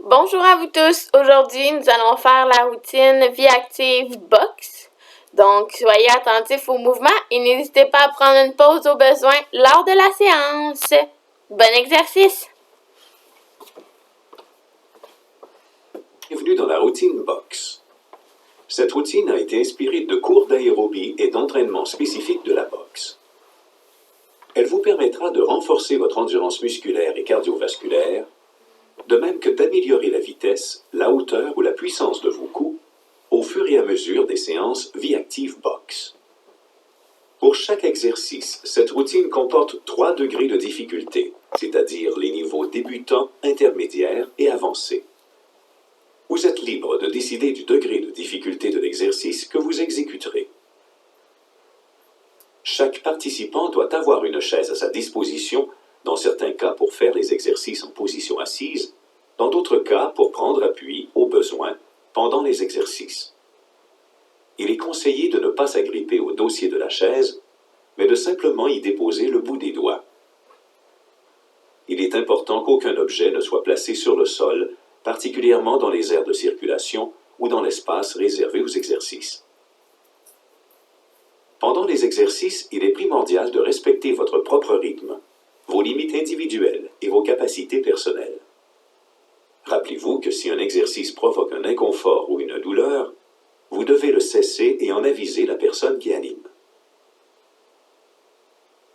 Bonjour à vous tous. Aujourd'hui, nous allons faire la routine Vie active box. Donc, soyez attentifs au mouvement et n'hésitez pas à prendre une pause au besoin lors de la séance. Bon exercice! Bienvenue dans la routine box. Cette routine a été inspirée de cours d'aérobie et d'entraînement spécifiques de la boxe. Elle vous permettra de renforcer votre endurance musculaire et cardiovasculaire, de même que d'améliorer la vitesse, la hauteur ou la puissance de vos coups au fur et à mesure des séances Vie active box. Pour chaque exercice, cette routine comporte 3 degrés de difficulté, c'est-à-dire les niveaux débutants, intermédiaires et avancés. Vous êtes libre de décider du degré de difficulté de l'exercice que vous exécuterez. Chaque participant doit avoir une chaise à sa disposition, dans certains cas pour faire les exercices en position assise, dans d'autres cas pour prendre appui, au besoin, pendant les exercices. Il est conseillé de ne pas s'agripper au dossier de la chaise, mais de simplement y déposer le bout des doigts. Il est important qu'aucun objet ne soit placé sur le sol, particulièrement dans les aires de circulation ou dans l'espace réservé aux exercices. Pendant les exercices, il est primordial de respecter votre propre rythme, vos limites individuelles et vos capacités personnelles. Rappelez-vous que si un exercice provoque un inconfort ou une douleur, vous devez le cesser et en aviser la personne qui anime.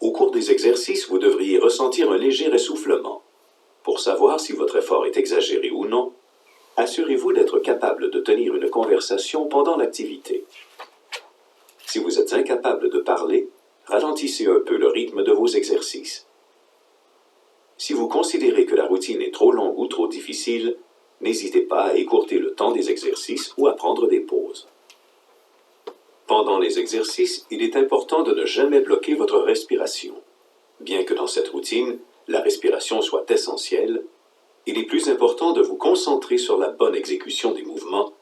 Au cours des exercices, vous devriez ressentir un léger essoufflement. Pour savoir si votre effort est exagéré ou non, assurez-vous d'être capable de tenir une conversation pendant l'activité. Si vous êtes incapable de parler, ralentissez un peu le rythme de vos exercices. Si vous considérez que la routine est trop longue ou trop difficile, n'hésitez pas à écourter le temps des exercices ou à prendre des pauses. Pendant les exercices, il est important de ne jamais bloquer votre respiration. Bien que dans cette routine, la respiration soit essentielle, il est plus important de vous concentrer sur la bonne exécution des mouvements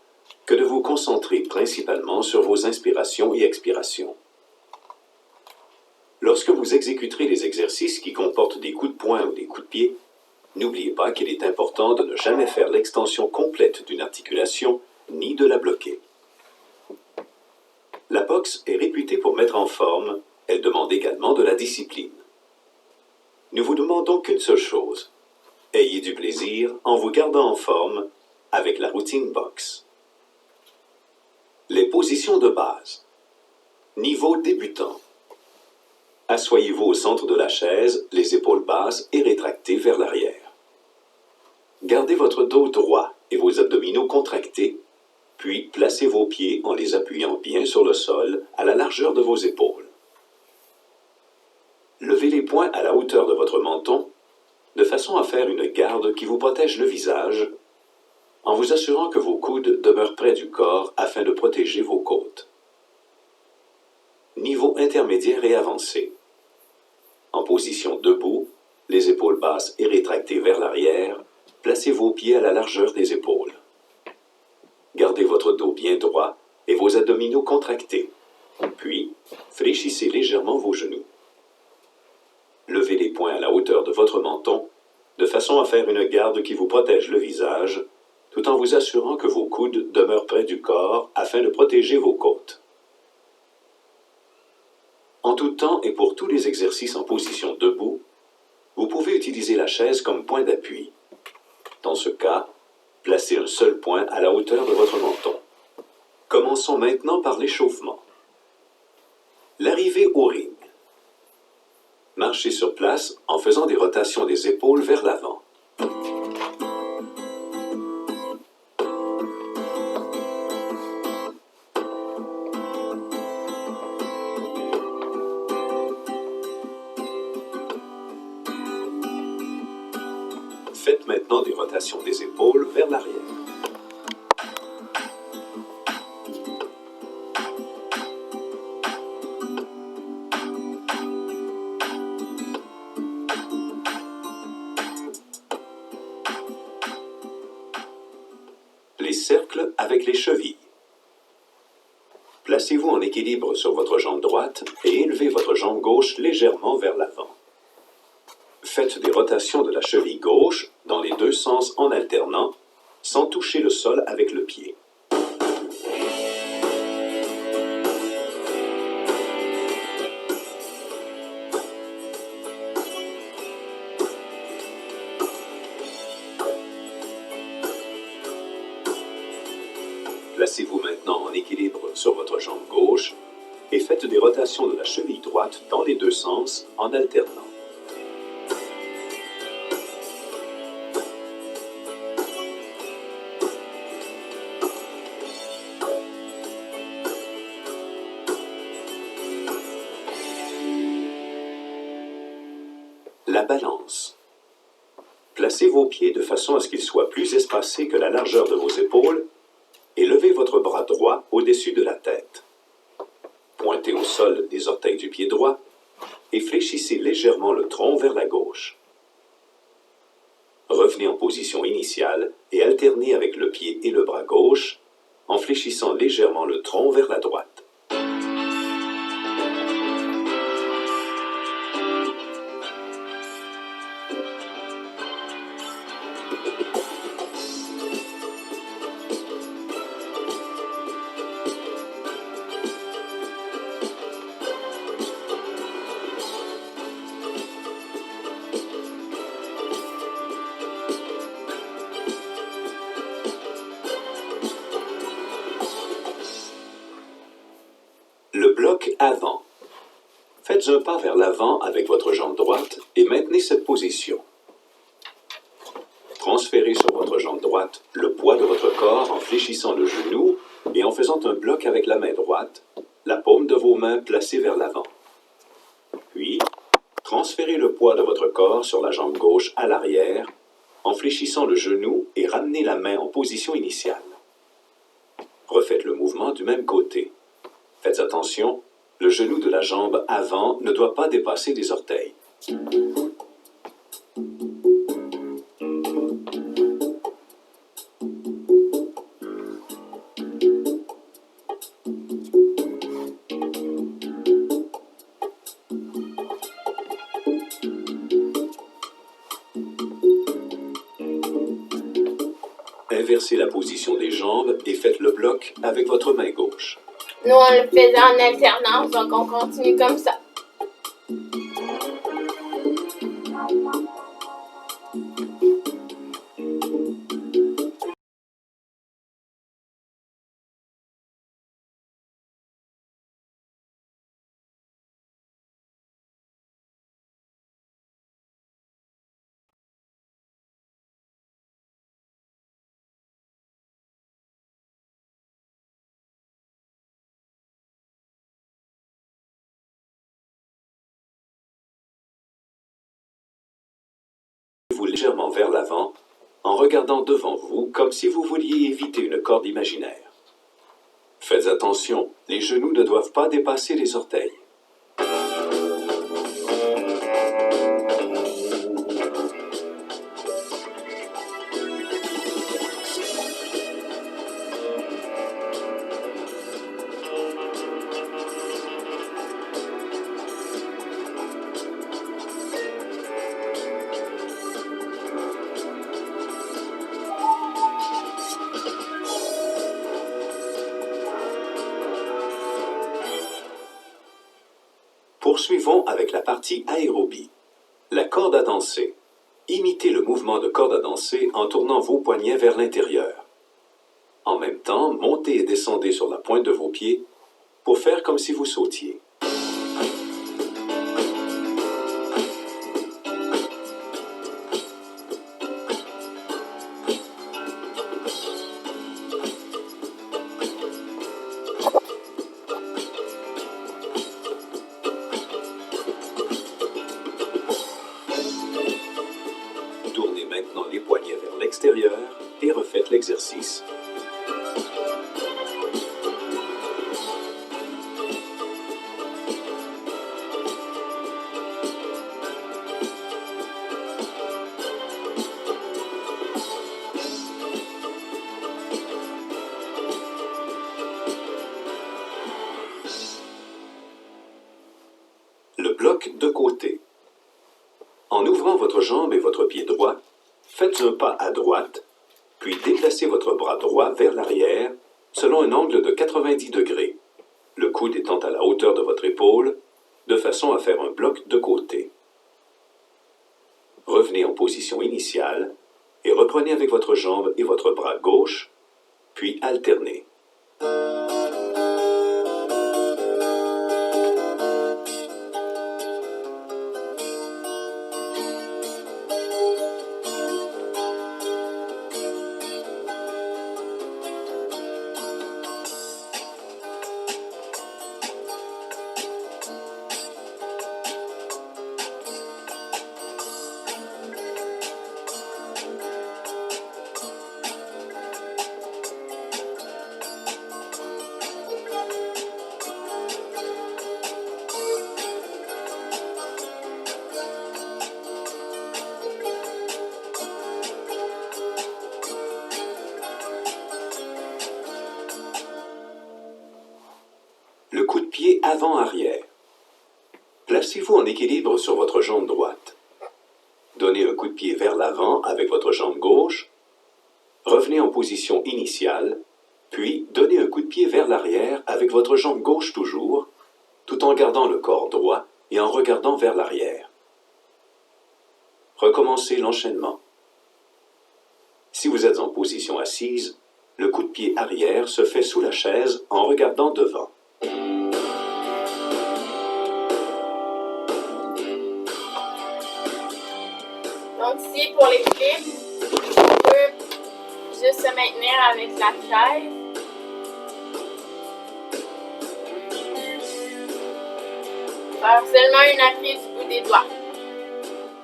que de vous concentrer principalement sur vos inspirations et expirations. Lorsque vous exécuterez les exercices qui comportent des coups de poing ou des coups de pied, n'oubliez pas qu'il est important de ne jamais faire l'extension complète d'une articulation, ni de la bloquer. La boxe est réputée pour mettre en forme, elle demande également de la discipline. Nous vous demandons qu'une seule chose, ayez du plaisir en vous gardant en forme avec la routine boxe. Les positions de base. Niveau débutant. Assoyez-vous au centre de la chaise, les épaules basses et rétractées vers l'arrière. Gardez votre dos droit et vos abdominaux contractés, puis placez vos pieds en les appuyant bien sur le sol à la largeur de vos épaules. Levez les poings à la hauteur de votre menton, de façon à faire une garde qui vous protège le visage, en vous assurant que vos coudes demeurent près du corps afin de protéger vos côtes. Niveau intermédiaire et avancé. En position debout, les épaules basses et rétractées vers l'arrière, placez vos pieds à la largeur des épaules. Gardez votre dos bien droit et vos abdominaux contractés. Puis, fléchissez légèrement vos genoux. Levez les poings à la hauteur de votre menton, de façon à faire une garde qui vous protège le visage, tout en vous assurant que vos coudes demeurent près du corps afin de protéger vos côtes. En tout temps et pour tous les exercices en position debout, vous pouvez utiliser la chaise comme point d'appui. Dans ce cas, placez un seul point à la hauteur de votre menton. Commençons maintenant par l'échauffement. L'arrivée au ring. Marchez sur place en faisant des rotations des épaules vers l'avant. Faites maintenant des rotations des épaules vers l'arrière. Les cercles avec les chevilles. Placez-vous en équilibre sur votre jambe droite et élevez votre jambe gauche légèrement vers l'avant. Faites des rotations de la cheville gauche dans les deux sens en alternant, sans toucher le sol avec le pied. Placez-vous maintenant en équilibre sur votre jambe gauche et faites des rotations de la cheville droite dans les deux sens en alternant. La balance. Placez vos pieds de façon à ce qu'ils soient plus espacés que la largeur de vos épaules et levez votre bras droit au-dessus de la tête. Pointez au sol les orteils du pied droit et fléchissez légèrement le tronc vers la gauche. Revenez en position initiale et alternez avec le pied et le bras gauche en fléchissant légèrement le tronc vers la droite. Le bloc avant. Faites un pas vers l'avant avec votre jambe droite et maintenez cette position. Transférez sur votre jambe droite le poids de votre corps en fléchissant le genou et en faisant un bloc avec la main droite, la paume de vos mains placée vers l'avant. Puis, transférez le poids de votre corps sur la jambe gauche à l'arrière en fléchissant le genou et ramenez la main en position initiale. Refaites le mouvement du même côté. Faites attention, le genou de la jambe avant ne doit pas dépasser les orteils. Inversez la position des jambes et faites le bloc avec votre main gauche. Nous, on le faisait en alternance, donc on continue comme ça. Vous légèrement vers l'avant en regardant devant vous comme si vous vouliez éviter une corde imaginaire. Faites attention, les genoux ne doivent pas dépasser les orteils. Poursuivons avec la partie aérobie. La corde à danser. Imitez le mouvement de corde à danser en tournant vos poignets vers l'intérieur. En même temps, montez et descendez sur la pointe de vos pieds pour faire comme si vous sautiez. Tournez maintenant les poignets vers l'extérieur et refaites l'exercice. Le bloc de côté. En ouvrant votre jambe et votre pied droit, faites un pas à droite, Puis déplacez votre bras droit vers l'arrière selon un angle de 90 degrés, le coude étant à la hauteur de votre épaule, de façon à faire un bloc de côté. Revenez en position initiale et reprenez avec votre jambe et votre bras gauche, puis alternez. Le coup de pied avant-arrière. Placez-vous en équilibre sur votre jambe droite. Donnez un coup de pied vers l'avant avec votre jambe gauche. Revenez en position initiale, puis donnez un coup de pied vers l'arrière avec votre jambe gauche toujours, tout en gardant le corps droit et en regardant vers l'arrière. Recommencez l'enchaînement. Si vous êtes en position assise, le coup de pied arrière se fait sous la chaise en regardant devant. Donc ici, pour les flips, on peut juste se maintenir avec la chaise. Faire seulement une appui du bout des doigts.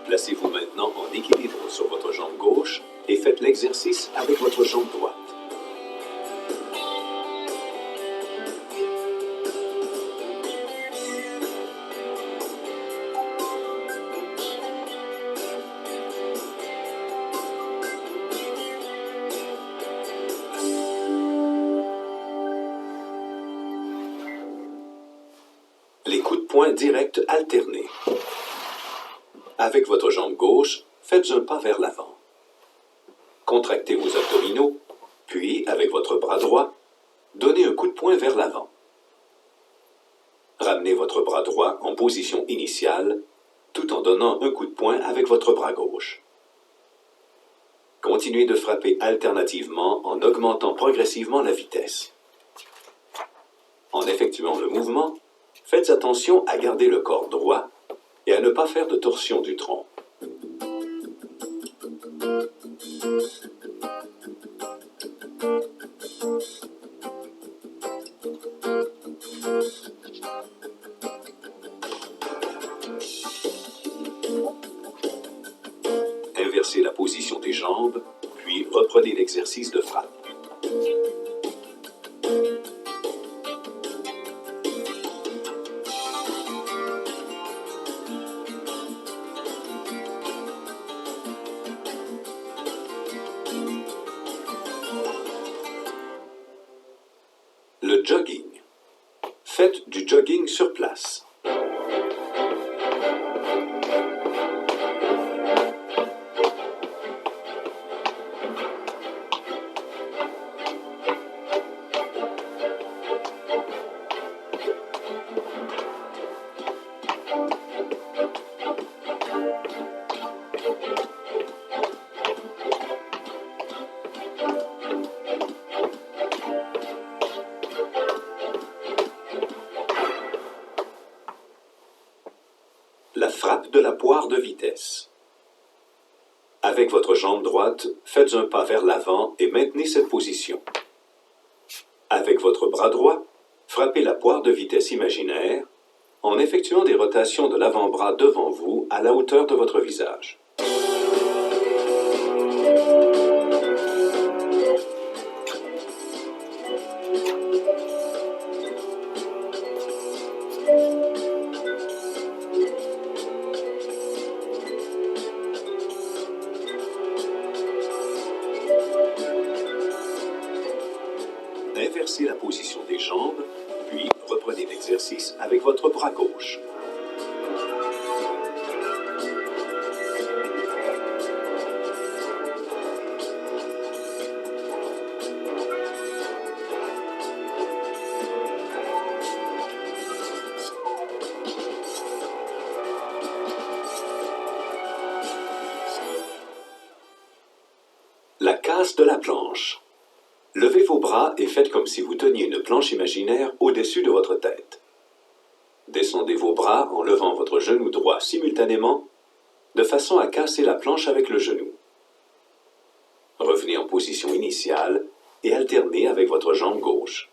Placez-vous maintenant en équilibre sur votre jambe gauche et faites l'exercice avec votre jambe droite. Les coups de poing directs alternés. Avec votre jambe gauche, faites un pas vers l'avant. Contractez vos abdominaux, puis, avec votre bras droit, donnez un coup de poing vers l'avant. Ramenez votre bras droit en position initiale, tout en donnant un coup de poing avec votre bras gauche. Continuez de frapper alternativement en augmentant progressivement la vitesse. En effectuant le mouvement, faites attention à garder le corps droit et à ne pas faire de torsion du tronc. Inversez la position des jambes, puis reprenez l'exercice de frappe. Le jogging. Faites du jogging sur place. La frappe de la poire de vitesse. Avec votre jambe droite, faites un pas vers l'avant et maintenez cette position. Avec votre bras droit, frappez la poire de vitesse imaginaire en effectuant des rotations de l'avant-bras devant vous à la hauteur de votre visage. Inversez la position des jambes, puis reprenez l'exercice avec votre bras gauche. base de la planche. Levez vos bras et faites comme si vous teniez une planche imaginaire au-dessus de votre tête. Descendez vos bras en levant votre genou droit simultanément, de façon à casser la planche avec le genou. Revenez en position initiale et alternez avec votre jambe gauche.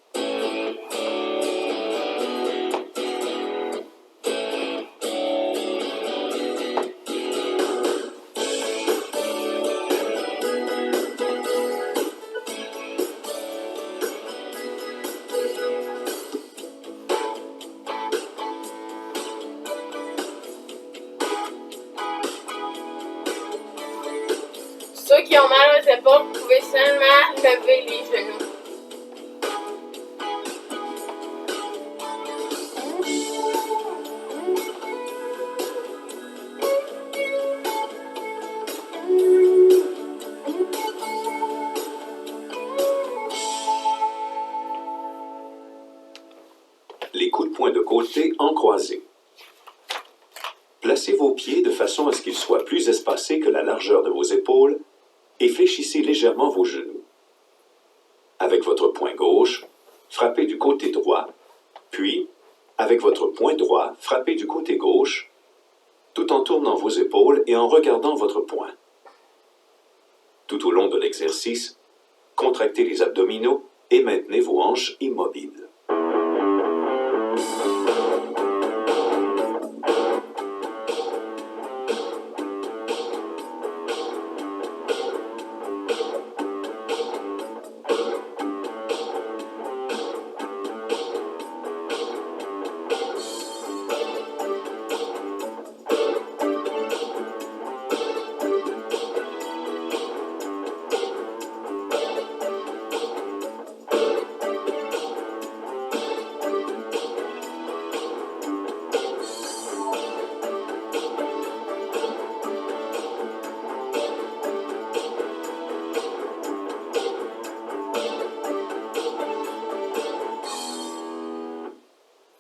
Ceux qui ont mal aux épaules, vous pouvez seulement lever les genoux. Les coups de poing de côté en croisé. Placez vos pieds de façon à ce qu'ils soient plus espacés que la largeur de vos épaules et fléchissez légèrement vos genoux. Avec votre poing gauche, frappez du côté droit, puis, avec votre poing droit, frappez du côté gauche, tout en tournant vos épaules et en regardant votre poing. Tout au long de l'exercice, contractez les abdominaux et maintenez vos hanches immobiles.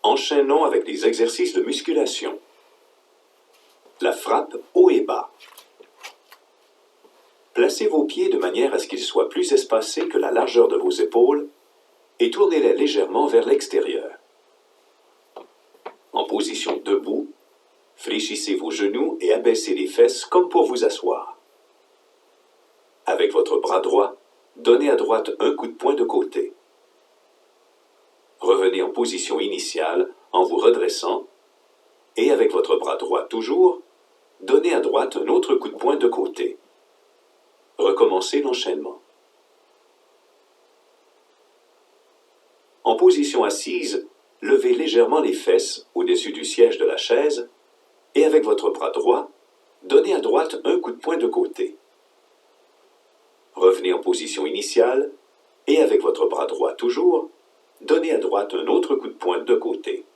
Enchaînons avec les exercices de musculation. La frappe haut et bas. Placez vos pieds de manière à ce qu'ils soient plus espacés que la largeur de vos épaules et tournez-les légèrement vers l'extérieur. En position debout, fléchissez vos genoux et abaissez les fesses comme pour vous asseoir. Avec votre bras droit, donnez à droite un coup de poing de côté. Revenez en position initiale en vous redressant et avec votre bras droit toujours, donnez à droite un autre coup de poing de côté. Recommencez l'enchaînement. En position assise, levez légèrement les fesses au-dessus du siège de la chaise et avec votre bras droit, donnez à droite un coup de poing de côté. Revenez en position initiale et avec votre bras droit toujours, donnez à droite un autre coup de poing de côté.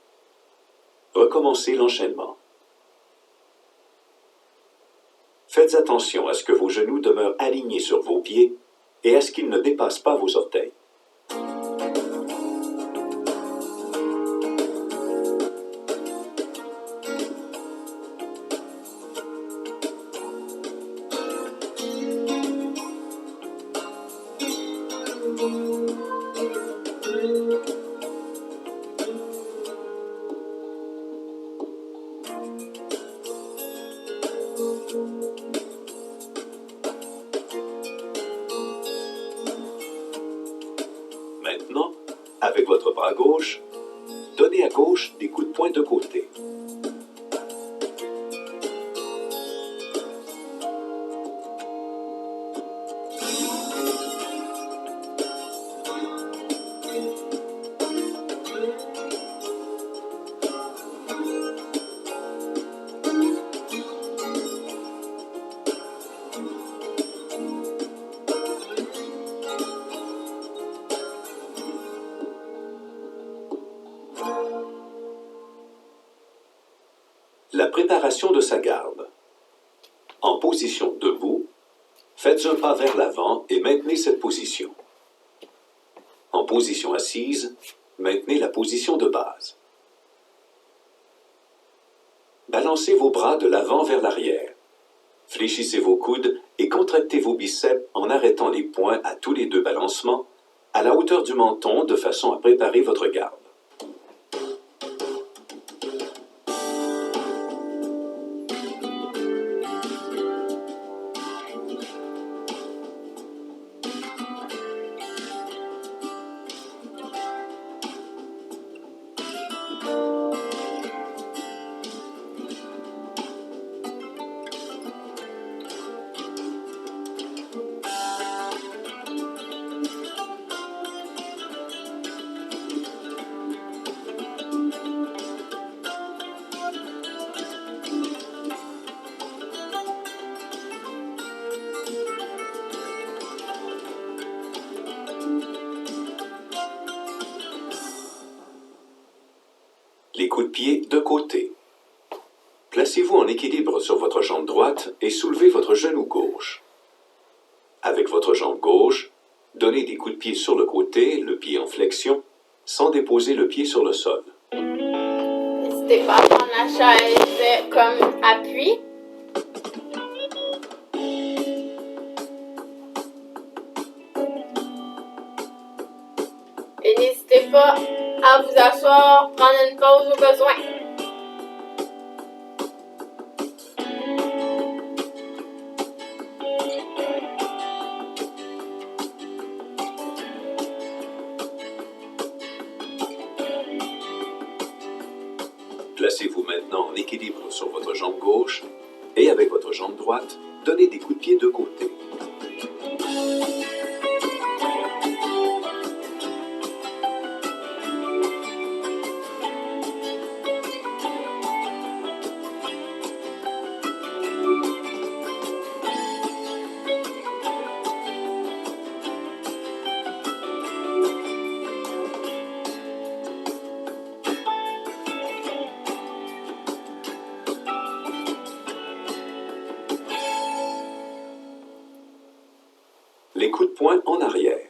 Recommencez l'enchaînement. Faites attention à ce que vos genoux demeurent alignés sur vos pieds et à ce qu'ils ne dépassent pas vos orteils. Maintenant, avec votre bras gauche, donnez à gauche des coups de poing de côté. La préparation de sa garde. En position debout, faites un pas vers l'avant et maintenez cette position. En position assise, maintenez la position de base. Balancez vos bras de l'avant vers l'arrière. Fléchissez vos coudes et contractez vos biceps en arrêtant les poings à tous les deux balancements, à la hauteur du menton de façon à préparer votre garde. Les coups de pied de côté. Placez-vous en équilibre sur votre jambe droite et soulevez votre genou gauche. Avec votre jambe gauche, donnez des coups de pied sur le côté, le pied en flexion, sans déposer le pied sur le sol. N'hésitez pas à prendre la chaise comme appui. Et n'hésitez pas à vous asseoir, prendre une pause au besoin. Placez-vous maintenant en équilibre sur votre jambe gauche et avec votre jambe droite, donnez des coups de pied de côté. Les coups de poing en arrière.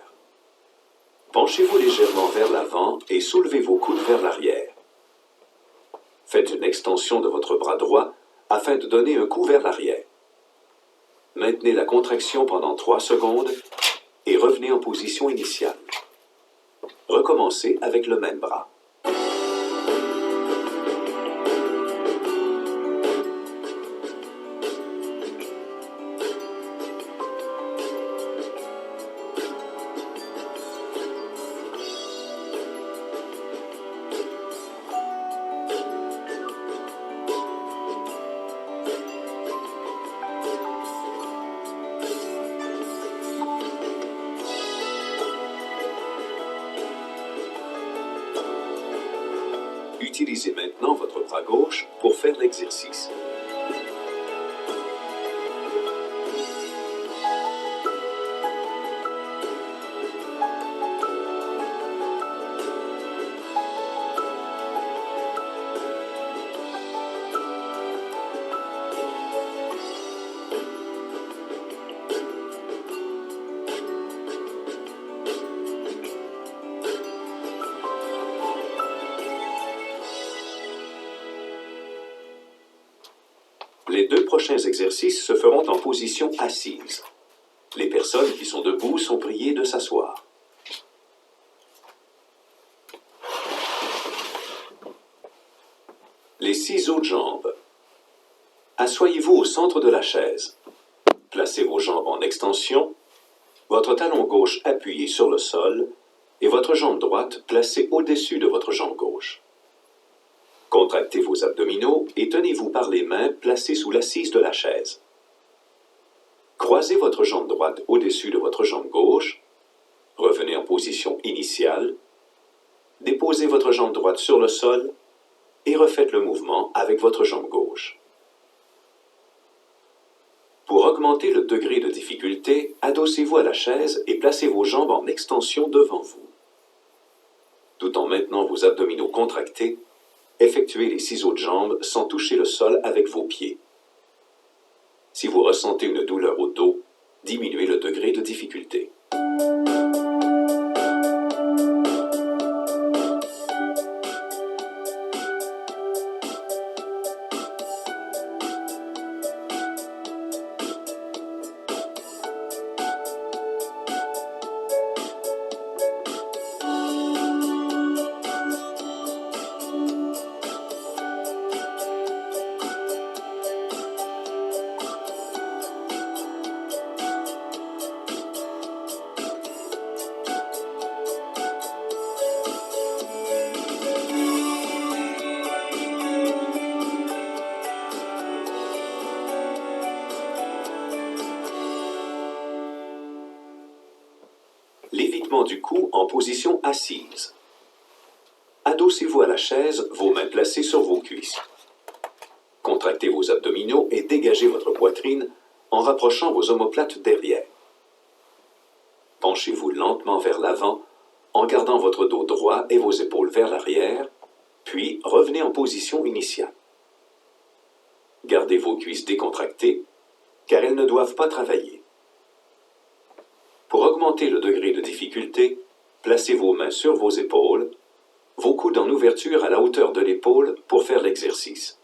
Penchez-vous légèrement vers l'avant et soulevez vos coudes vers l'arrière. Faites une extension de votre bras droit afin de donner un coup vers l'arrière. Maintenez la contraction pendant 3 secondes et revenez en position initiale. Recommencez avec le même bras. Utilisez maintenant votre bras gauche pour faire l'exercice. Les 2 prochains exercices se feront en position assise. Les personnes qui sont debout sont priées de s'asseoir. Les ciseaux de jambes. Assoyez-vous au centre de la chaise. Placez vos jambes en extension, votre talon gauche appuyé sur le sol et votre jambe droite placée au-dessus de votre jambe gauche. Contractez vos abdominaux et tenez-vous par les mains placées sous l'assise de la chaise. Croisez votre jambe droite au-dessus de votre jambe gauche. Revenez en position initiale. Déposez votre jambe droite sur le sol et refaites le mouvement avec votre jambe gauche. Pour augmenter le degré de difficulté, adossez-vous à la chaise et placez vos jambes en extension devant vous. Tout en maintenant vos abdominaux contractés, effectuez les ciseaux de jambes sans toucher le sol avec vos pieds. Si vous ressentez une douleur au dos, diminuez le degré de difficulté. L'évitement du cou en position assise. Adossez-vous à la chaise, vos mains placées sur vos cuisses. Contractez vos abdominaux et dégagez votre poitrine en rapprochant vos omoplates derrière. Penchez-vous lentement vers l'avant en gardant votre dos droit et vos épaules vers l'arrière, puis revenez en position initiale. Gardez vos cuisses décontractées, car elles ne doivent pas travailler. Pour augmenter le degré de difficulté, placez vos mains sur vos épaules, vos coudes en ouverture à la hauteur de l'épaule pour faire l'exercice.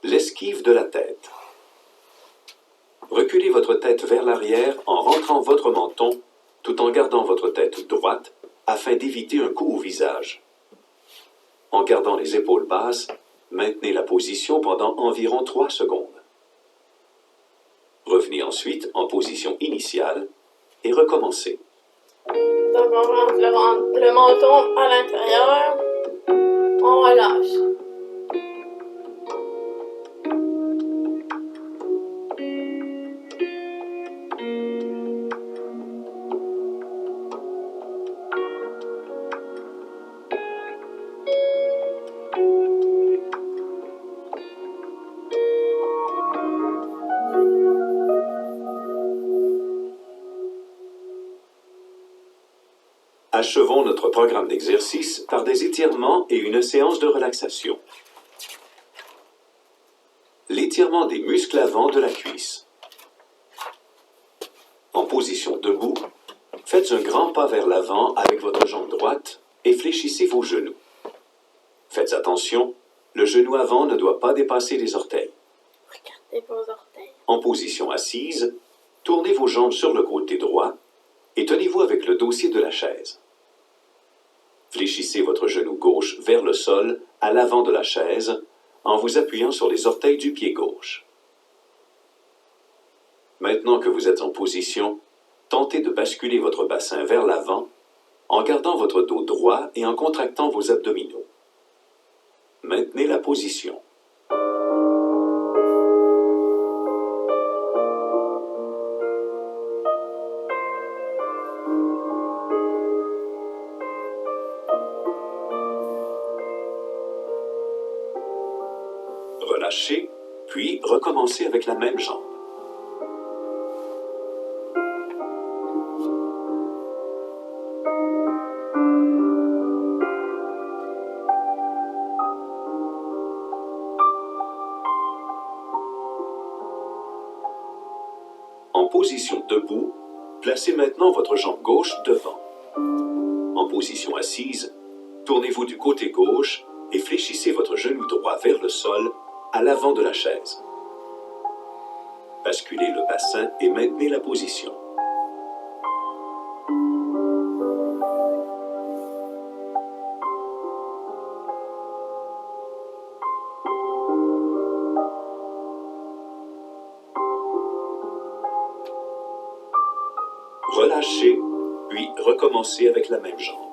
L'esquive de la tête. Reculez votre tête vers l'arrière en rentrant votre menton tout en gardant votre tête droite afin d'éviter un coup au visage. En gardant les épaules basses, maintenez la position pendant environ 3 secondes. Revenez ensuite en position initiale et recommencez. Donc, on rentre le menton à l'intérieur. On relâche. Achevons notre programme d'exercice par des étirements et une séance de relaxation. L'étirement des muscles avant de la cuisse. En position debout, faites un grand pas vers l'avant avec votre jambe droite et fléchissez vos genoux. Faites attention, le genou avant ne doit pas dépasser les orteils. Regardez vos orteils. En position assise, tournez vos jambes sur le côté droit et tenez-vous avec le dossier de la chaise. Fléchissez votre genou gauche vers le sol à l'avant de la chaise en vous appuyant sur les orteils du pied gauche. Maintenant que vous êtes en position, tentez de basculer votre bassin vers l'avant en gardant votre dos droit et en contractant vos abdominaux. Maintenez la position. Relâchez, puis recommencez avec la même jambe. En position debout, placez maintenant votre jambe gauche devant. En position assise, tournez-vous du côté gauche et fléchissez votre genou droit vers le sol à l'avant de la chaise. Basculez le bassin et maintenez la position. Relâchez, puis recommencez avec la même jambe.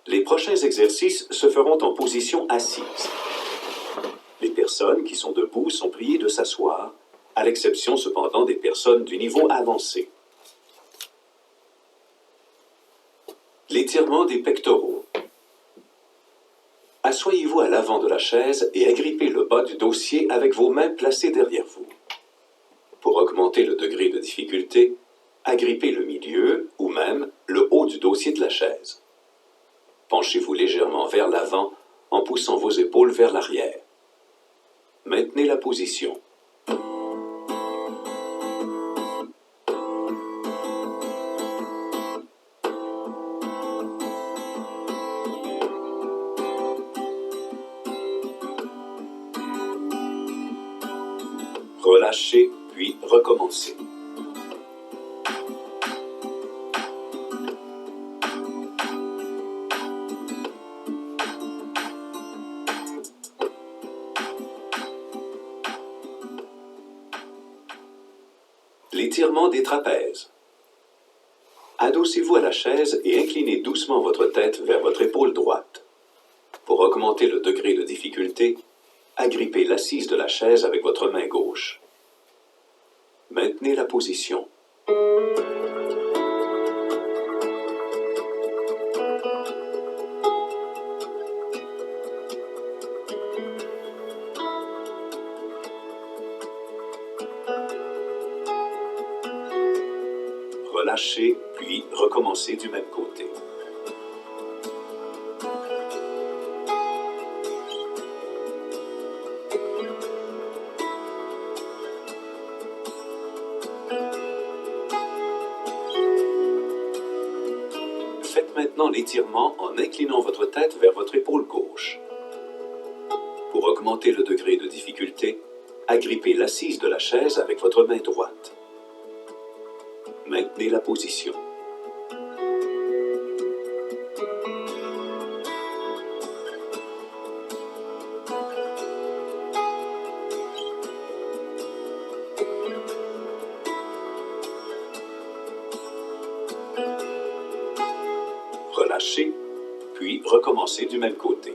Les prochains exercices se feront en position assise. Les personnes qui sont debout sont priées de s'asseoir, à l'exception cependant des personnes du niveau avancé. L'étirement des pectoraux. Assoyez-vous à l'avant de la chaise et agrippez le bas du dossier avec vos mains placées derrière vous. Pour augmenter le degré de difficulté, Agrippez le milieu ou même le haut du dossier de la chaise. Penchez-vous légèrement vers l'avant en poussant vos épaules vers l'arrière. Maintenez la position. Relâchez, puis recommencez. L'étirement des trapèzes. Adossez-vous à la chaise et inclinez doucement votre tête vers votre épaule droite. Pour augmenter le degré de difficulté, agrippez l'assise de la chaise avec votre main gauche. Maintenez la position. Relâchez, puis recommencez du même côté. Faites maintenant l'étirement en inclinant votre tête vers votre épaule gauche. Pour augmenter le degré de difficulté, agrippez l'assise de la chaise avec votre main droite. Maintenez la position. Relâchez, puis recommencez du même côté.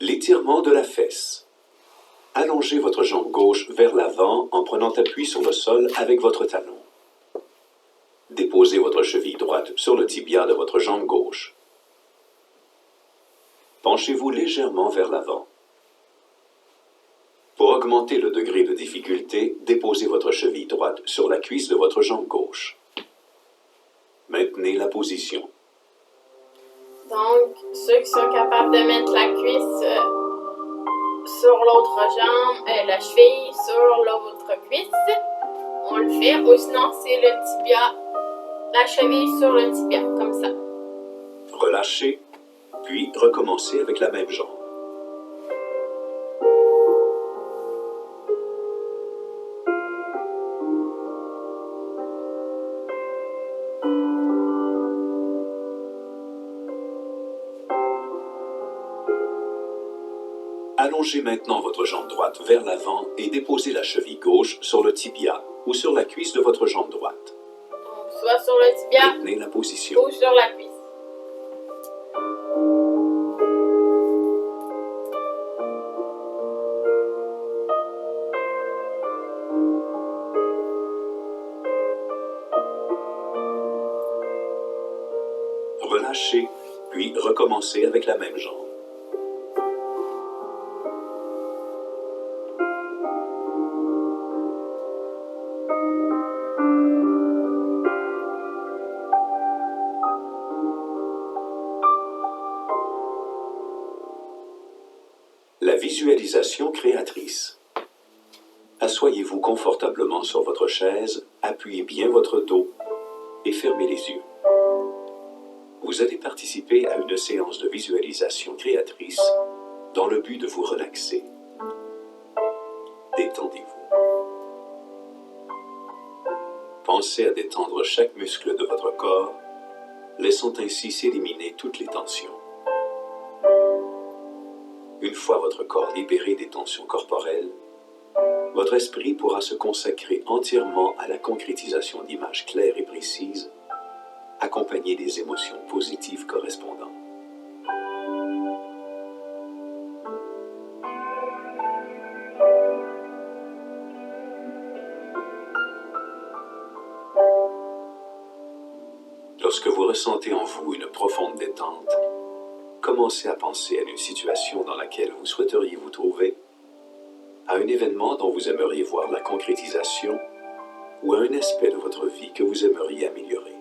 L'étirement de la fesse. Allongez votre jambe gauche vers l'avant en prenant appui sur le sol avec votre talon. Déposez votre cheville droite sur le tibia de votre jambe gauche. Penchez-vous légèrement vers l'avant. Pour augmenter le degré de difficulté, déposez votre cheville droite sur la cuisse de votre jambe gauche. Maintenez la position. Donc, ceux qui sont capables de mettre la cuisse sur l'autre jambe, la cheville sur l'autre cuisse, on le fait. Ou sinon, c'est le tibia, la cheville sur le tibia, comme ça. Relâchez, puis recommencez avec la même jambe. Allongez maintenant votre jambe droite vers l'avant et déposez la cheville gauche sur le tibia ou sur la cuisse de votre jambe droite. Donc, soit sur le tibia Maintenez la position. ou sur la cuisse. Relâchez, puis recommencez avec la même jambe. La visualisation créatrice. Assoyez-vous confortablement sur votre chaise, appuyez bien votre dos et fermez les yeux. Vous allez participer à une séance de visualisation créatrice dans le but de vous relaxer. Détendez-vous. Pensez à détendre chaque muscle de votre corps, laissant ainsi s'éliminer toutes les tensions. Une fois votre corps libéré des tensions corporelles, votre esprit pourra se consacrer entièrement à la concrétisation d'images claires et précises, accompagnées des émotions positives correspondantes. Lorsque vous ressentez en vous une profonde détente, commencez à penser à une situation dans laquelle vous souhaiteriez vous trouver, à un événement dont vous aimeriez voir la concrétisation ou à un aspect de votre vie que vous aimeriez améliorer.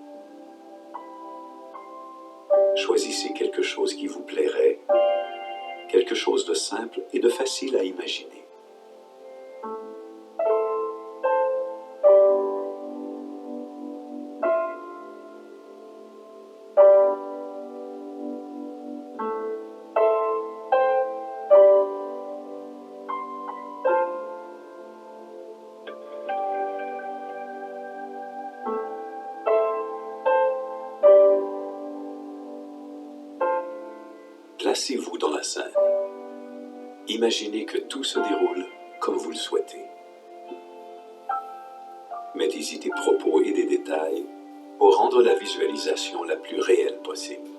Choisissez quelque chose qui vous plairait, quelque chose de simple et de facile à imaginer. Placez-vous dans la scène. Imaginez que tout se déroule comme vous le souhaitez. Mettez-y des propos et des détails pour rendre la visualisation la plus réelle possible.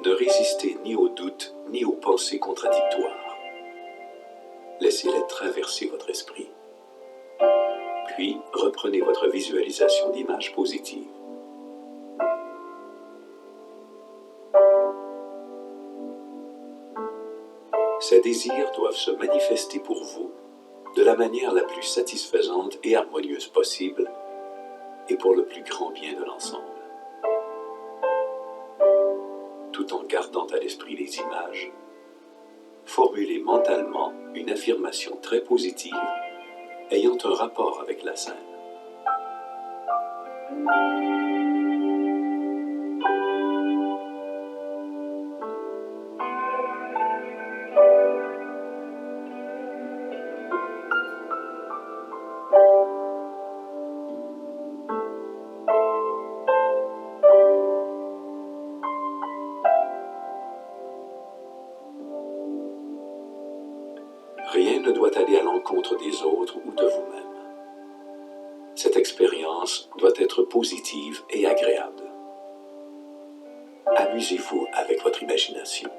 Ne résistez ni aux doutes ni aux pensées contradictoires. Laissez-les traverser votre esprit. Puis, reprenez votre visualisation d'images positives. Ces désirs doivent se manifester pour vous de la manière la plus satisfaisante et harmonieuse possible et pour le plus grand bien de l'ensemble. Tout en gardant à l'esprit les images, formulez mentalement une affirmation très positive ayant un rapport avec la scène. Rien ne doit aller à l'encontre des autres ou de vous-même. Cette expérience doit être positive et agréable. Amusez-vous avec votre imagination.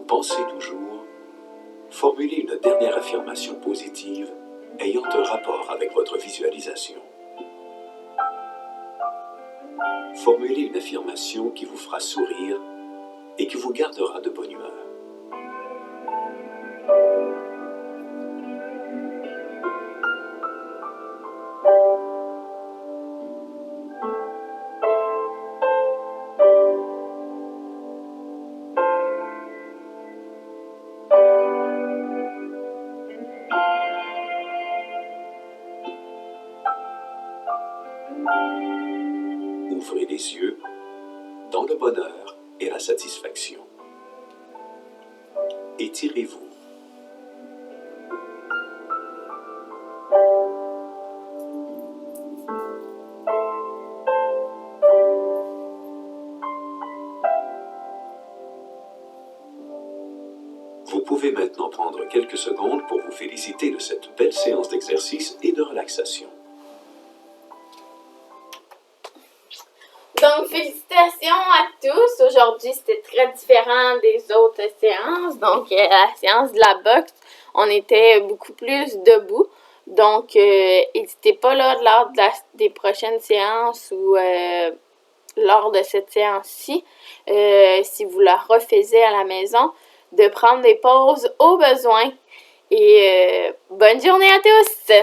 Pensez toujours, formulez une dernière affirmation positive ayant un rapport avec votre visualisation. Formulez une affirmation qui vous fera sourire et qui vous gardera de bonne humeur. Ouvrez les yeux dans le bonheur et la satisfaction. Étirez-vous. Vous pouvez maintenant prendre quelques secondes pour vous féliciter de cette belle séance d'exercice et de relaxation. Donc, félicitations à tous. Aujourd'hui, c'était très différent des autres séances. Donc, la séance de la boxe, on était beaucoup plus debout. Donc, n'hésitez pas là, lors de des prochaines séances ou lors de cette séance-ci, si vous la refaisiez à la maison, de prendre des pauses au besoin. Et bonne journée à tous!